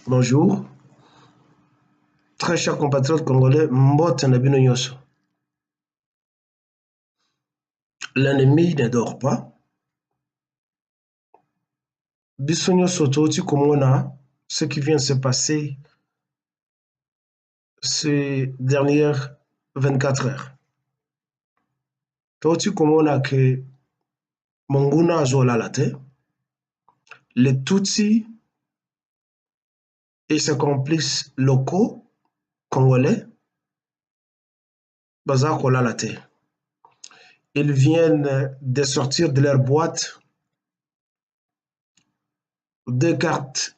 Bonjour, très chers compatriotes congolais, Mbote Nabino Nyoso. L'ennemi ne dort pas. Bissonio Sototi Komona, ce qui vient de se passer ces dernières 24 heures. Toti Komona que Monguna Azola Late, les Tutsis et ses complices locaux congolais, Bazakola Late. Ils viennent de sortir de leur boîte deux cartes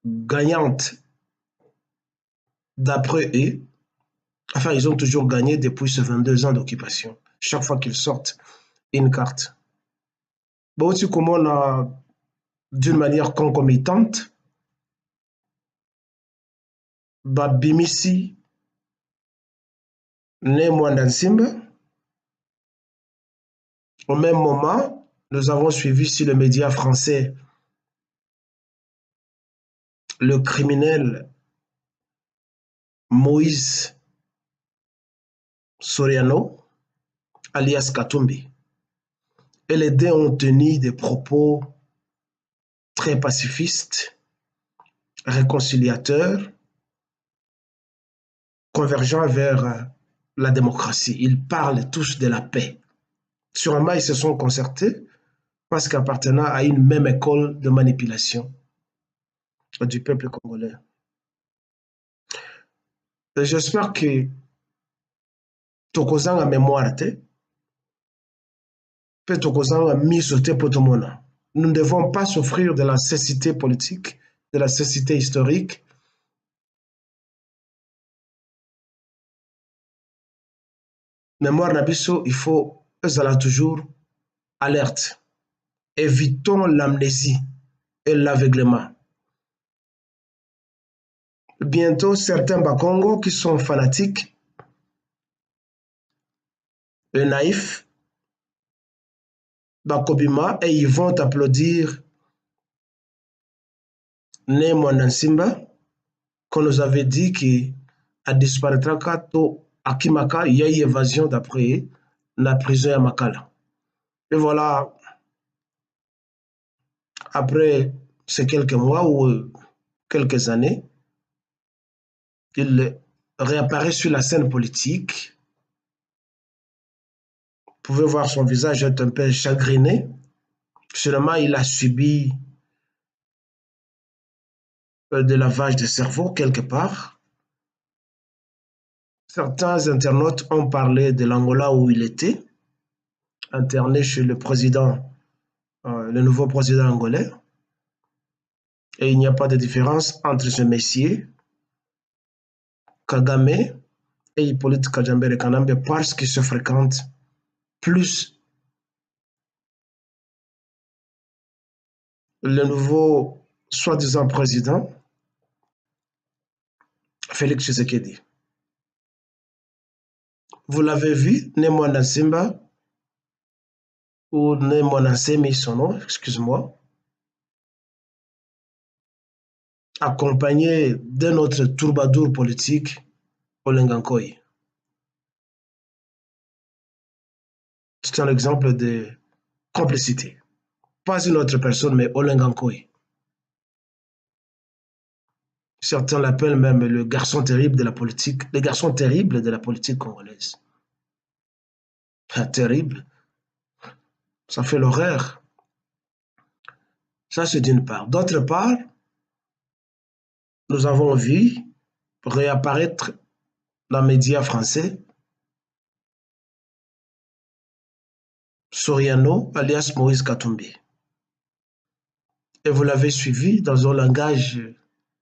gagnantes d'après eux. Enfin, ils ont toujours gagné depuis ces 22 ans d'occupation. Chaque fois qu'ils sortent une carte. Aussi comme on a, d'une manière concomitante, Bimisi, né Mwanda Nsimba. Au même moment, nous avons suivi sur les médias français le criminel Moïse Soriano, alias Katumbi. Et les deux ont tenu des propos très pacifistes, réconciliateurs, convergeant vers la démocratie. Ils parlent tous de la paix. Sûrement, ils se sont concertés parce qu'appartenant à une même école de manipulation du peuple congolais. J'espère que tokozanga mémoire te, pe tokozanga miso te po tomona. Nous ne devons pas souffrir de la cécité politique, de la cécité historique. Mémoire nabiso, il faut ezala toujours alerte. Évitons l'amnésie et l'aveuglement. Bientôt, certains Bakongo qui sont fanatiques et naïfs, Bakobima, et ils vont applaudir Né Mwanda Nsimba, qu'on nous avait dit qu'il disparaîtra quand à Kimaka, il y a eu évasion d'après la prison à Makala. Et voilà, après ces quelques mois ou quelques années, il réapparaît sur la scène politique. Vous pouvez voir son visage est un peu chagriné. Seulement, il a subi de lavage de cerveau quelque part. Certains internautes ont parlé de l'Angola où il était, interné chez le président, le nouveau président angolais. Et il n'y a pas de différence entre ce messier, Kagame, et Hippolyte Kajambere Kanambe parce qu'ils se fréquentent plus. Le nouveau soi-disant président, Félix Tshisekedi. Vous l'avez vu, Né Mwanda Nsimba, ou Né Mwanda Nsemi, son nom, excuse-moi, accompagné d'un autre troubadour politique, Olenga Nkoy. C'est un exemple de complicité. Pas une autre personne, mais Olenga Nkoy. Certains l'appellent même le garçon terrible de la politique, le garçon terrible de la politique congolaise. Terrible, ça fait l'horreur. Ça, c'est d'une part. D'autre part, nous avons vu réapparaître dans les médias français Soriano, alias Moïse Katumbi. Et vous l'avez suivi dans un langage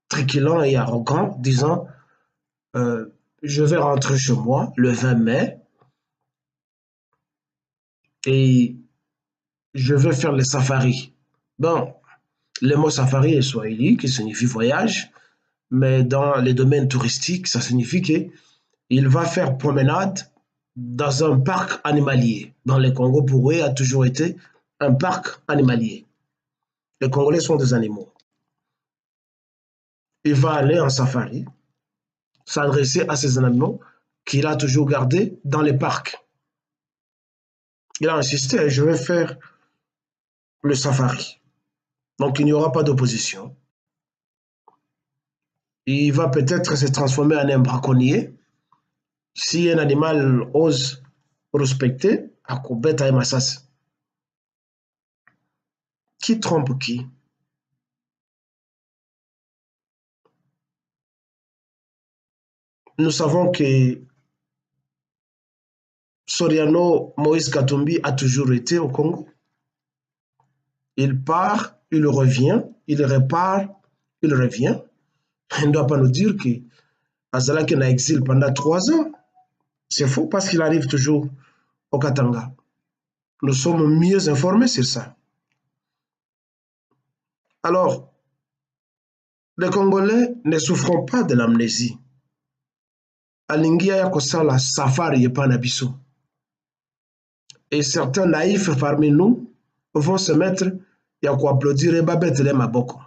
triquillant et arrogant, disant je vais rentrer chez moi le 20 mai et je vais faire le safari. Bon, le mot safari est swahili, qui signifie voyage, mais dans les domaines touristiques, ça signifie qu'il va faire promenade dans un parc animalier. Dans le Congo, pour eux, a toujours été un parc animalier. Les Congolais sont des animaux. il va aller en safari, s'adresser à ces animaux qu'il a toujours gardés dans les parcs. Il a insisté, je vais faire le safari. Donc il n'y aura pas d'opposition. Il va peut-être se transformer en un braconnier. Si un animal ose respecter, akobeta et massas. Qui trompe qui? Nous savons que Soriano Moïse Katumbi a toujours été au Congo. Il part, il revient, il repart, il revient. Il ne doit pas nous dire que Azalaki n'a exil pendant 3 ans. C'est faux parce qu'il arrive toujours au Katanga. Nous sommes mieux informés sur ça. Alors, les Congolais ne souffront pas de l'amnésie. Alingia ya kosala safari epa na biso. Et certains naïfs parmi nous vont se mettre ya applaudir et babetele maboko.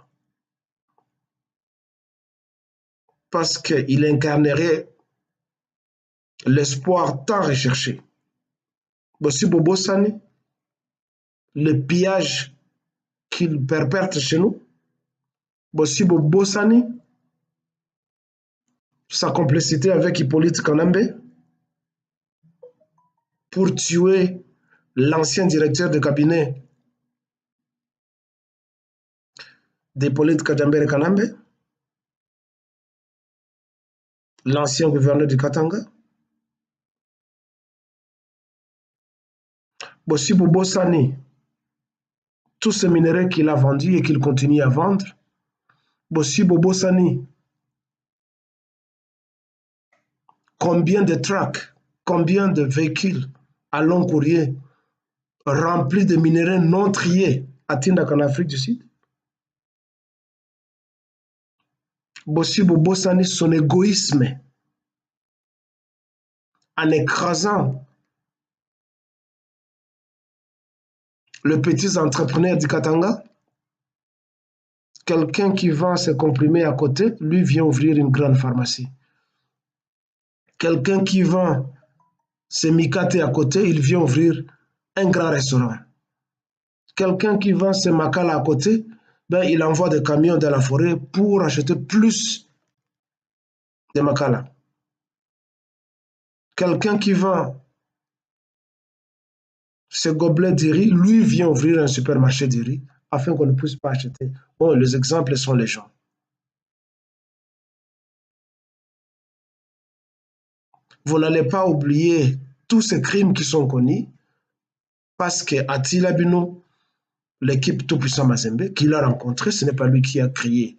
Parce qu'il incarnerait l'espoir tant recherché. Bossi Bobo Sani, le pillage qu'il perpètre chez nous, Bossi Bobo Sani, sa complicité avec Hippolyte Kanambe pour tuer l'ancien directeur de cabinet d'Hippolyte Kajambere Kanambe, l'ancien gouverneur du Katanga. Bossi Bobo Sani, tous ces minerais qu'il a vendus et qu'il continue à vendre. Bossi Bobo Sani, combien de trucks, combien de véhicules à long courrier remplis de minerais non triés à Tindak en Afrique du Sud. Bossi Bobo Sani, son égoïsme en écrasant les petits entrepreneurs du Katanga. Quelqu'un qui vend ses comprimés à côté, lui vient ouvrir une grande pharmacie. Quelqu'un qui vend ses micatés à côté, il vient ouvrir un grand restaurant. Quelqu'un qui vend ses makala à côté, ben, il envoie des camions dans la forêt pour acheter plus de makala. Quelqu'un qui vend ses gobelets de riz, lui vient ouvrir un supermarché de riz afin qu'on ne puisse pas acheter. Bon, les exemples sont les gens. Vous n'allez pas oublier tous ces crimes qui sont connus parce que Attila Bino, l'équipe Tout-Puissant Mazembe, qu'il a rencontré, ce n'est pas lui qui a créé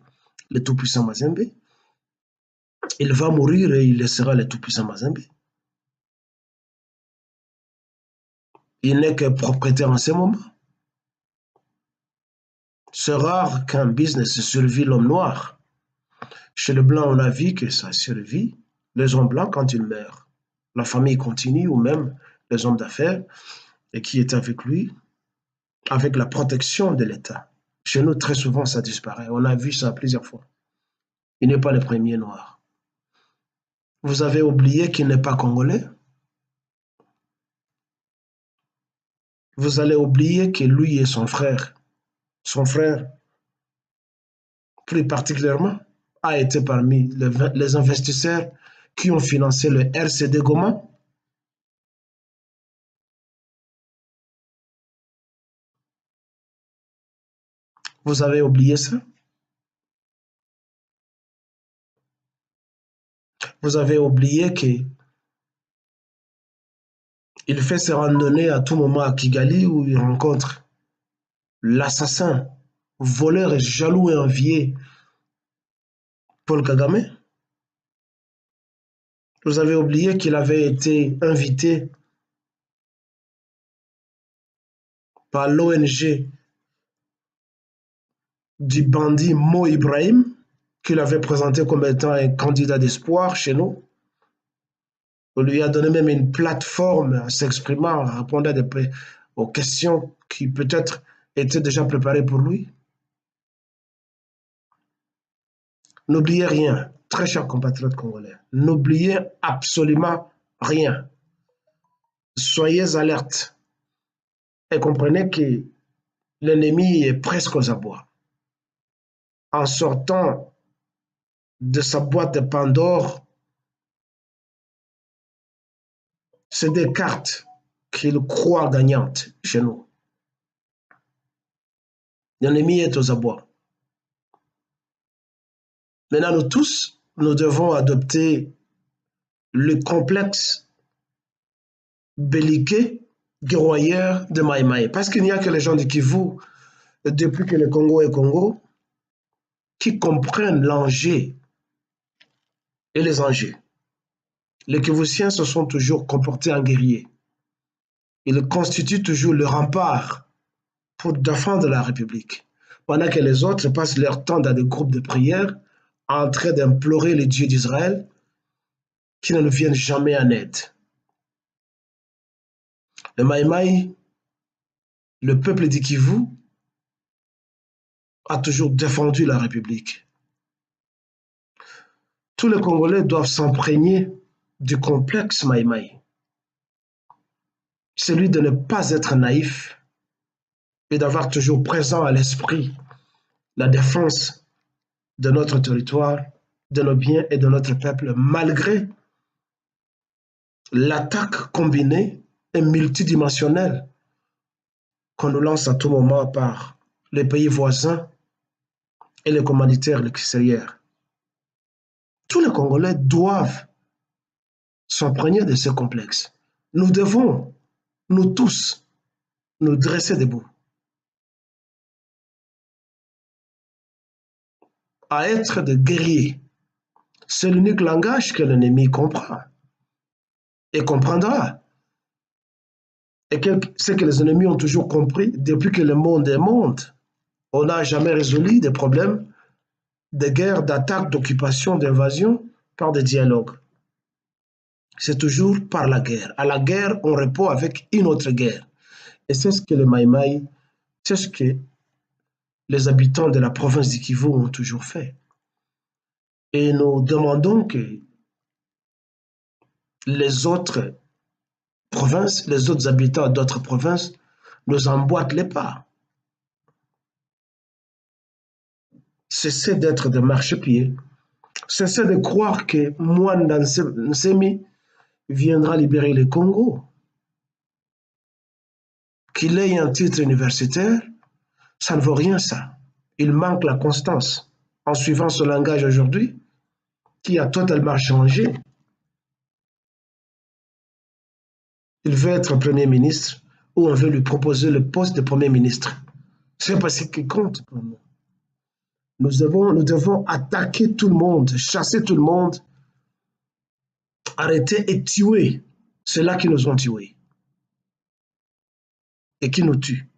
le Tout-Puissant Mazembe. Il va mourir et il laissera le Tout-Puissant Mazembe. Il n'est que propriétaire en ce moment. C'est rare qu'un business survit l'homme noir. Chez le blanc, on a vu que ça survit les hommes blancs quand ils meurent. La famille continue ou même les hommes d'affaires et qui est avec lui, avec la protection de l'État. Chez nous, très souvent, ça disparaît. On a vu ça plusieurs fois. Il n'est pas le premier noir. Vous avez oublié qu'il n'est pas congolais. Vous allez oublier que lui et son frère, plus particulièrement, a été parmi les investisseurs qui ont financé le RCD Goma. Vous avez oublié ça? Vous avez oublié qu'il fait ses randonnées à tout moment à Kigali où il rencontre l'assassin, voleur et jaloux et envié Paul Kagame. Vous avez oublié qu'il avait été invité par l'ONG du bandit Mo Ibrahim, qu'il avait présenté comme étant un candidat d'espoir chez nous. On lui a donné même une plateforme en s'exprimant, en répondant aux questions qui peut-être étaient déjà préparées pour lui. N'oubliez rien, très chers compatriotes congolais. N'oubliez absolument rien. Soyez alertes et comprenez que l'ennemi est presque aux abois. En sortant de sa boîte de Pandore, c'est des cartes qu'il croit gagnantes chez nous. L'ennemi est aux abois. Maintenant, nous tous, nous devons adopter le complexe belliqueux, guerroyeur de Maï Maï. Parce qu'il n'y a que les gens du Kivu, depuis que le Congo est Congo, qui comprennent l'enjeu et les enjeux. Les Kivusiens se sont toujours comportés en guerriers. Ils constituent toujours le rempart pour défendre la République, pendant que les autres passent leur temps dans des groupes de prière en train d'implorer les dieux d'Israël qui ne nous viennent jamais en aide. Le Maï-Maï, le peuple du Kivu, a toujours défendu la République. Tous les Congolais doivent s'imprégner du complexe Maï-Maï, celui de ne pas être naïf et d'avoir toujours présent à l'esprit la défense de notre territoire, de nos biens et de notre peuple, malgré l'attaque combinée et multidimensionnelle qu'on nous lance à tout moment par les pays voisins et les commanditaires extérieurs. Tous les Congolais doivent s'imprégner de ce complexe. Nous devons, nous tous, nous dresser debout, à être des guerriers. C'est l'unique langage que l'ennemi comprend et comprendra. Et ce que les ennemis ont toujours compris depuis que le monde est monde. On n'a jamais résolu des problèmes de guerre, d'attaque, d'occupation, d'invasion par des dialogues. C'est toujours par la guerre. À la guerre, on répond avec une autre guerre. Et c'est ce que les Maï-Maï, c'est ce que les habitants de la province du Kivu ont toujours fait. Et nous demandons que les autres provinces, les autres habitants d'autres provinces nous emboîtent les pas. Cessez d'être des marchepieds. Cessez de croire que Mwanda Nsemi viendra libérer le Congo. Qu'il ait un titre universitaire, ça ne vaut rien ça. Il manque la constance. En suivant ce langage aujourd'hui, qui a totalement changé, il veut être Premier ministre ou on veut lui proposer le poste de Premier ministre. C'est pas ce qui compte pour nous. Nous devons attaquer tout le monde, chasser tout le monde, arrêter et tuer ceux-là qui nous ont tués et qui nous tuent.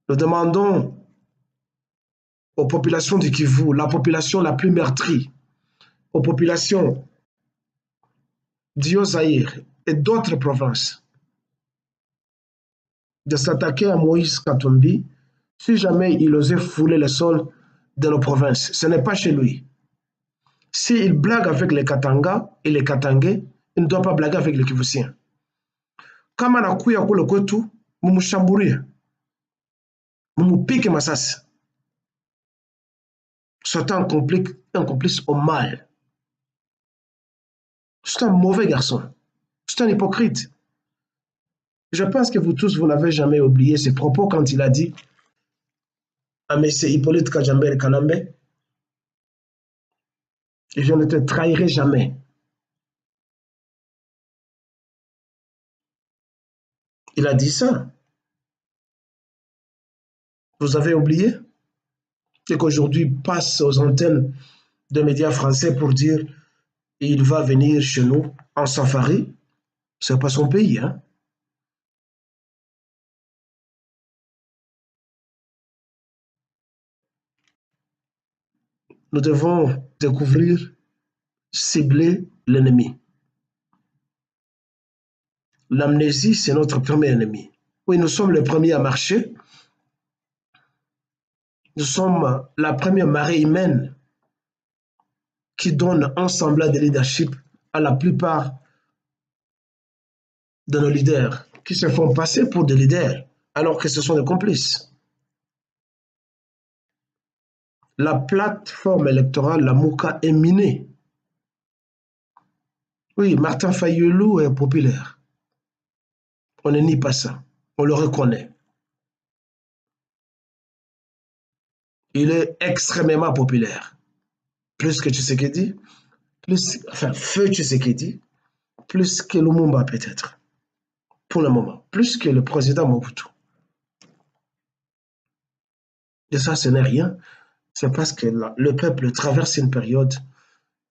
Nous demandons aux populations du Kivu, la population la plus meurtrie, aux populations d'Io-Zaïre et d'autres provinces, de s'attaquer à Moïse Katumbi si jamais il osait fouler le sol de nos provinces. Ce n'est pas chez lui. S'il blague avec les Katanga et les Katangais, il ne doit pas blaguer avec les Kivusiens. Kama anakuya kule kwetu, mumushambulie, mumupike masasi. C'est un complice au mal. C'est un mauvais garçon. C'est un hypocrite. Je pense que vous tous, vous n'avez jamais oublié ses propos quand il a dit à M. Hippolyte Kajamber Kanambe, je ne te trahirai jamais. Il a dit ça. Vous avez oublié? Et qu'aujourd'hui passe aux antennes de médias français pour dire il va venir chez nous en safari. Ce n'est pas son pays, hein? Nous devons découvrir, cibler l'ennemi. L'amnésie, c'est notre premier ennemi. Oui, nous sommes les premiers à marcher, Nous sommes la première marée humaine qui donne un semblant de leadership à la plupart de nos leaders, qui se font passer pour des leaders, alors que ce sont des complices. La plateforme électorale, la Mouka, est minée. Oui, Martin Fayulu est populaire. On ne nie pas ça. On le reconnaît. Il est extrêmement populaire. Plus que Tshisekedi, enfin, feu Tshisekedi, plus que Lumumba peut-être, pour le moment, plus que le président Mobutu. Et ça, ce n'est rien. C'est parce que le peuple traverse une période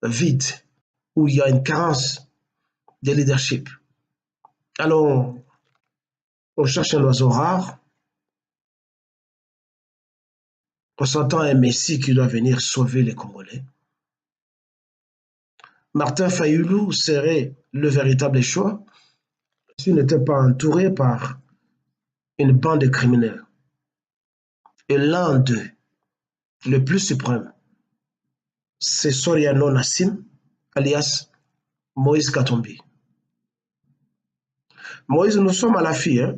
vide où il y a une carence de leadership. Alors, on cherche un oiseau rare, on s'entend un Messie qui doit venir sauver les Congolais. Martin Fayulu serait le véritable choix s'il n'était pas entouré par une bande de criminels. Et l'un d'eux, le plus suprême, c'est Soriano Nassim, alias Moïse Katumbi. Moïse, nous sommes à l'affût, hein?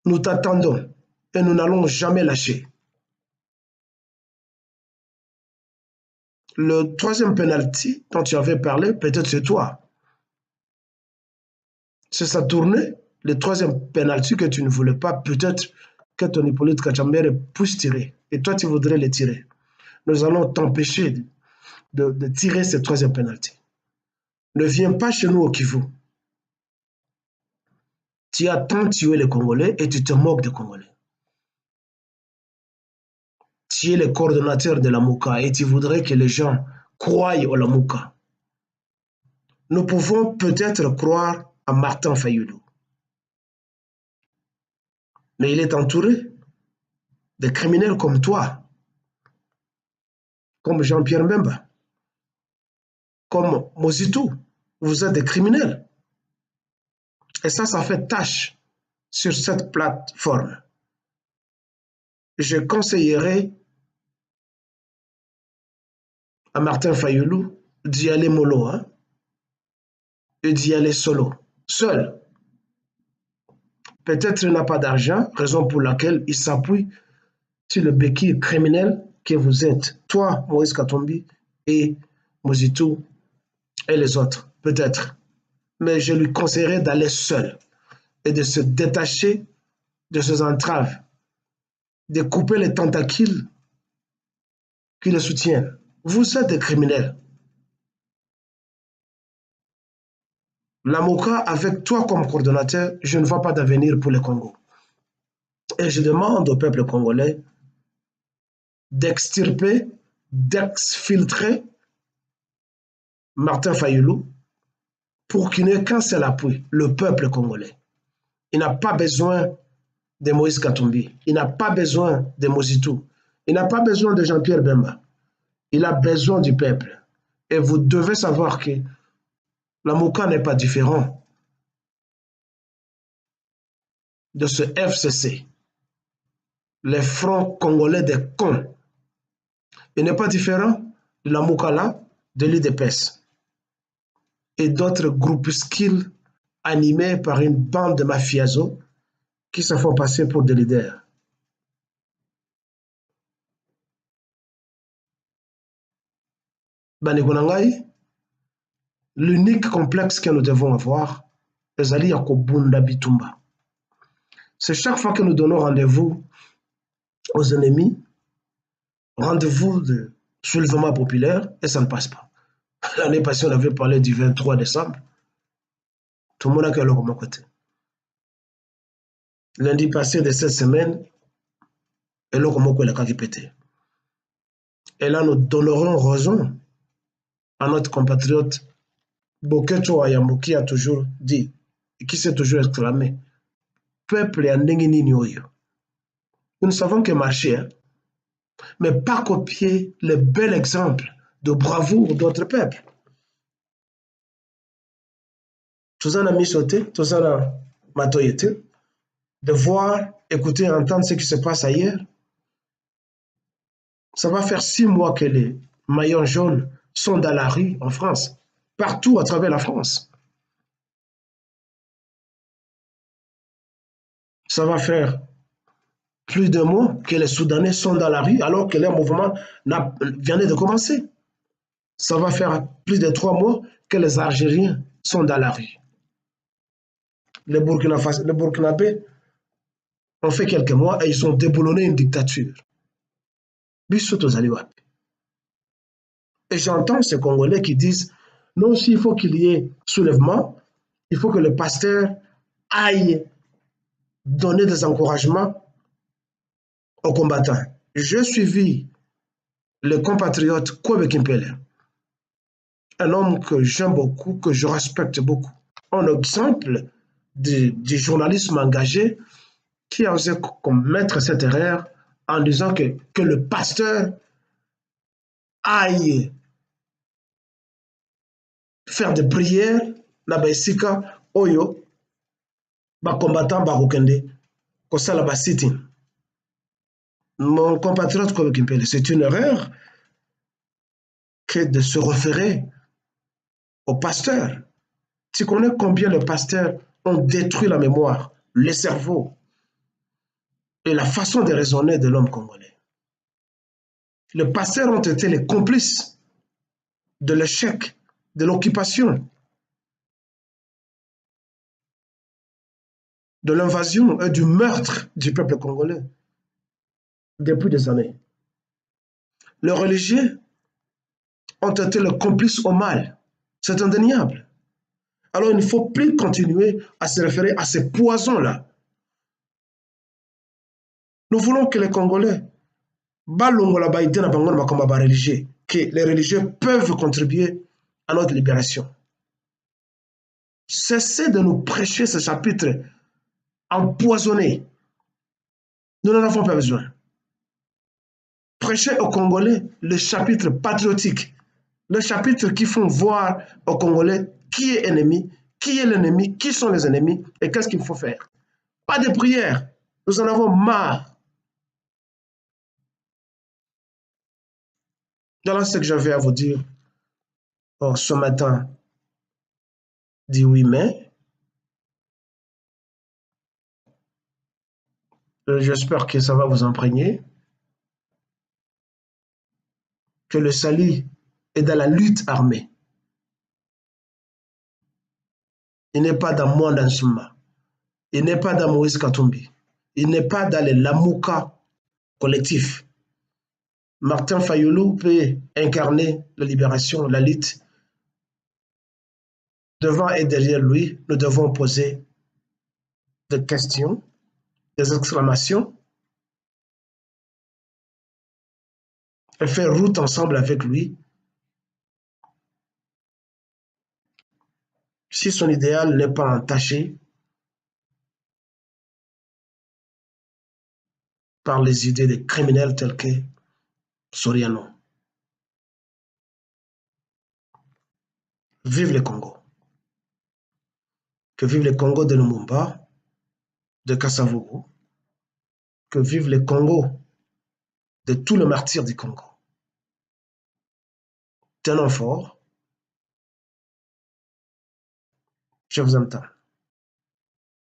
Nous t'attendons et nous n'allons jamais lâcher. Le troisième penalty dont tu avais parlé, peut-être c'est toi. C'est sa tournée, le troisième penalty que tu ne voulais pas, peut-être que ton Hippolyte Kachambere puisse tirer. Et toi, tu voudrais le tirer. Nous allons t'empêcher de tirer ce troisième penalty. Ne viens pas chez nous au Kivu. Tu as tant tué les Congolais et tu te moques des Congolais. Tu es le coordonnateur de la Mouka et tu voudrais que les gens croient au Lamouka. Nous pouvons peut-être croire à Martin Fayulu, mais il est entouré de criminels comme toi, comme Jean-Pierre Mbemba, comme Mozitou. Vous êtes des criminels. Et ça fait tâche sur cette plateforme. Je conseillerais à Martin Fayulu d'y aller mollo, hein, et d'y aller solo, seul. Peut-être il n'a pas d'argent, raison pour laquelle il s'appuie sur le béquille criminel que vous êtes, toi, Moïse Katumbi, et Mozitou, et les autres, peut-être. Mais je lui conseillerais d'aller seul et de se détacher de ces entraves, de couper les tentacules qui le soutiennent. Vous êtes des criminels. La Mouka, avec toi comme coordonnateur, je ne vois pas d'avenir pour le Congo. Et je demande au peuple congolais d'extirper, d'exfiltrer Martin Fayulu pour qu'il n'ait qu'un seul appui, le peuple congolais. Il n'a pas besoin de Moïse Katumbi, il n'a pas besoin de Mozitou, il n'a pas besoin de Jean-Pierre Bemba, il a besoin du peuple. Et vous devez savoir que la Mouka n'est pas différent de ce FCC, les fronts congolais des cons. Il n'est pas différent de la Moukala, de l'UDPS et d'autres groupuscules animés par une bande de mafiosos qui se font passer pour des leaders. L'unique complexe que nous devons avoir, ezali ya kobunda bitumba. C'est chaque fois que nous donnons rendez-vous aux ennemis, rendez-vous de soulèvement populaire, et ça ne passe pas. L'année passée, on avait parlé du 23 décembre. Tout le monde a qu'à leur côté. Lundi passé de cette semaine, et là, comment il a pété. Et là, nous donnerons raison à notre compatriote Boketo Ayambo qui a toujours dit, et qui s'est toujours exclamé, peuple et nini oyo. Nous ne savons que marcher, hein, mais pas copier le bel exemple de bravoure d'autres peuples. Tozana misote, tozana matoyete, de voir, écouter, entendre ce qui se passe ailleurs. Ça va faire 6 mois que les maillots jaunes sont dans la rue en France, partout à travers la France. Ça va faire plus de mois que les Soudanais sont dans la rue alors que leur mouvement vient de commencer. Ça va faire plus de 3 mois que les Algériens sont dans la rue. Les Burkinabés ont fait quelques mois et ils ont déboulonné une dictature. Et j'entends ces Congolais qui disent non, s'il faut qu'il y ait soulèvement, il faut que le pasteur aille donner des encouragements aux combattants. J'ai suivi le compatriote Kwebe Kimpele, un homme que j'aime beaucoup, que je respecte beaucoup. Un exemple du journalisme engagé qui a osé commettre cette erreur en disant que le pasteur aille faire des prières na baisika oyo combattant bakokende kosala ba sit-in. Mon compatriote Kwebe Kimpele, c'est une erreur que de se référer au pasteur. Tu connais combien les pasteurs ont détruit la mémoire, le cerveau et la façon de raisonner de l'homme congolais. Les pasteurs ont été les complices de l'échec, de l'occupation, de l'invasion et du meurtre du peuple congolais depuis des années. Les religieux ont été les complices au mal. C'est indéniable. Alors il ne faut plus continuer à se référer à ces poisons-là. Nous voulons que les Congolais, que les religieux peuvent contribuer à notre libération. Cessez de nous prêcher ce chapitre empoisonné. Nous n'en avons pas besoin. Prêchez aux Congolais le chapitre patriotique, le chapitre qui font voir aux Congolais qui est ennemi, qui est l'ennemi, qui sont les ennemis et qu'est-ce qu'il faut faire. Pas de prière. Nous en avons marre. Voilà ce que j'avais à vous dire ce matin, 18 mai. J'espère que ça va vous imprégner, que le salut est dans la lutte armée. Il n'est pas dans moi, dans Suma. Il n'est pas dans Moïse Katumbi. Il n'est pas dans les Lamouka collectifs. Martin Fayoulou peut incarner la libération, la lutte. Devant et derrière lui, nous devons poser des questions, des exclamations et faire route ensemble avec lui. Si son idéal n'est pas entaché par les idées des criminels tels que Soriano. Vive le Congo. Que vive le Congo de Lumumba, de Kasavubu. Que vive le Congo de tous les martyrs du Congo. Tenons fort. Je vous entends.